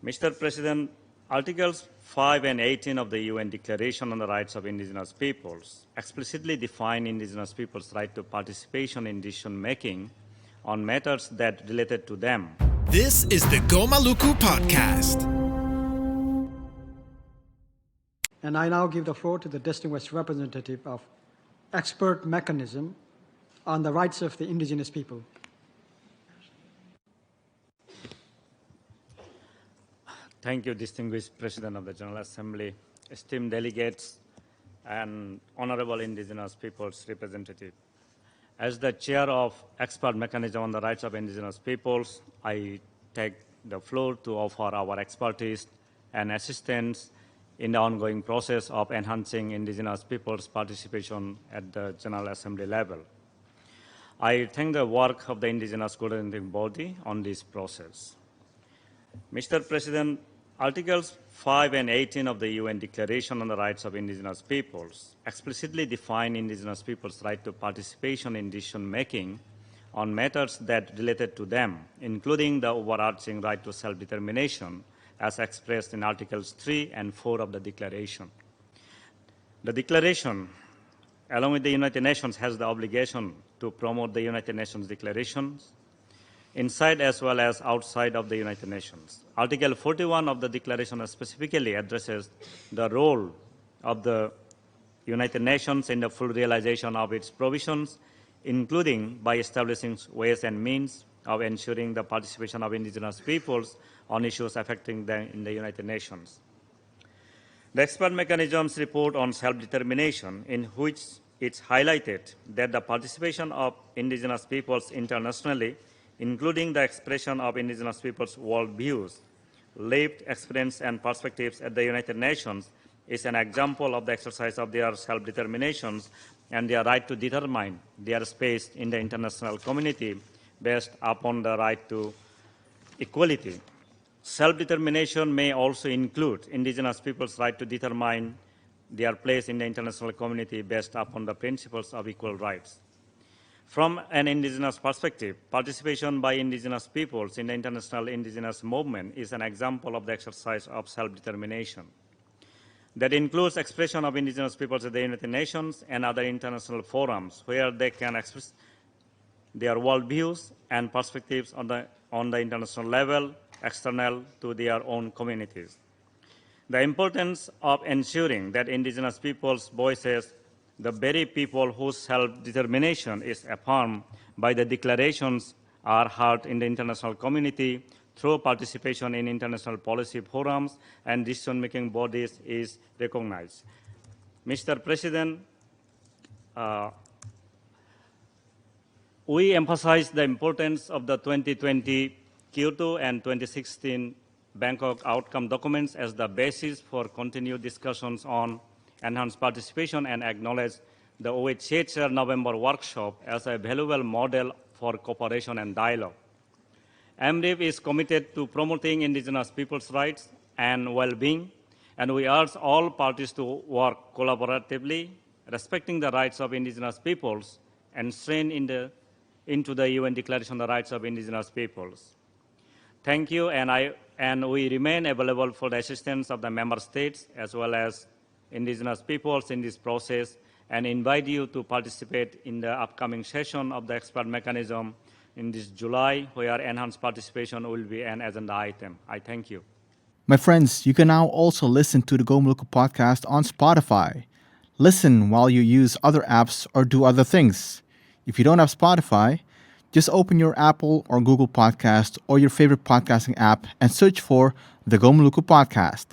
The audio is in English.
Mr. President, Articles 5 and 18 of the UN Declaration on the Rights of Indigenous Peoples explicitly define Indigenous peoples' right to participation in decision-making on matters that related to them. This is the Go Maluku Podcast. And I now give the floor to the distinguished representative of Expert Mechanism on the Rights of the Indigenous People. Thank you, distinguished President of the General Assembly, esteemed delegates, and honorable Indigenous peoples representative. As the chair of Expert Mechanism on the Rights of Indigenous Peoples, I take the floor to offer our expertise and assistance in the ongoing process of enhancing Indigenous peoples' participation at the General Assembly level. I thank the work of the Indigenous coordinating body on this process. Mr. President, Articles 5 and 18 of the UN Declaration on the Rights of Indigenous Peoples explicitly define Indigenous peoples' right to participation in decision-making on matters that related to them, including the overarching right to self-determination as expressed in Articles 3 and 4 of the Declaration. The Declaration, along with the United Nations, has the obligation to promote the United Nations declarations inside as well as outside of the United Nations. Article 41 of the Declaration specifically addresses the role of the United Nations in the full realization of its provisions, including by establishing ways and means of ensuring the participation of Indigenous peoples on issues affecting them in the United Nations. The expert mechanisms report on self-determination, in which it's highlighted that the participation of Indigenous peoples internationally, including the expression of Indigenous peoples' worldviews, lived experience and perspectives at the United Nations, is an example of the exercise of their self-determinations and their right to determine their space in the international community based upon the right to equality. Self-determination may also include Indigenous peoples' right to determine their place in the international community based upon the principles of equal rights. From an Indigenous perspective, participation by Indigenous peoples in the international Indigenous movement is an example of the exercise of self-determination. That includes expression of Indigenous peoples at the United Nations and other international forums where they can express their worldviews and perspectives on the international level, external to their own communities. The importance of ensuring that Indigenous peoples' voices, the very people whose self-determination is affirmed by the declarations, are heard in the international community through participation in international policy forums and decision-making bodies is recognized. Mr. President, we emphasize the importance of the 2020 Quito and 2016 Bangkok outcome documents as the basis for continued discussions on enhanced participation and acknowledge the OHCHR November Workshop as a valuable model for cooperation and dialogue. MRIP is committed to promoting Indigenous peoples' rights and well-being, and we urge all parties to work collaboratively, respecting the rights of Indigenous peoples and strain into the UN Declaration on the Rights of Indigenous Peoples. Thank you, and we remain available for the assistance of the member states as well as Indigenous peoples in this process, and invite you to participate in the upcoming session of the expert mechanism in this July, where enhanced participation will be an agenda item. I thank you. My friends, you can now also listen to the Go Maluku podcast on Spotify. Listen while you use other apps or do other things. If you don't have Spotify, just open your Apple or Google podcast or your favorite podcasting app and search for the Go Maluku podcast.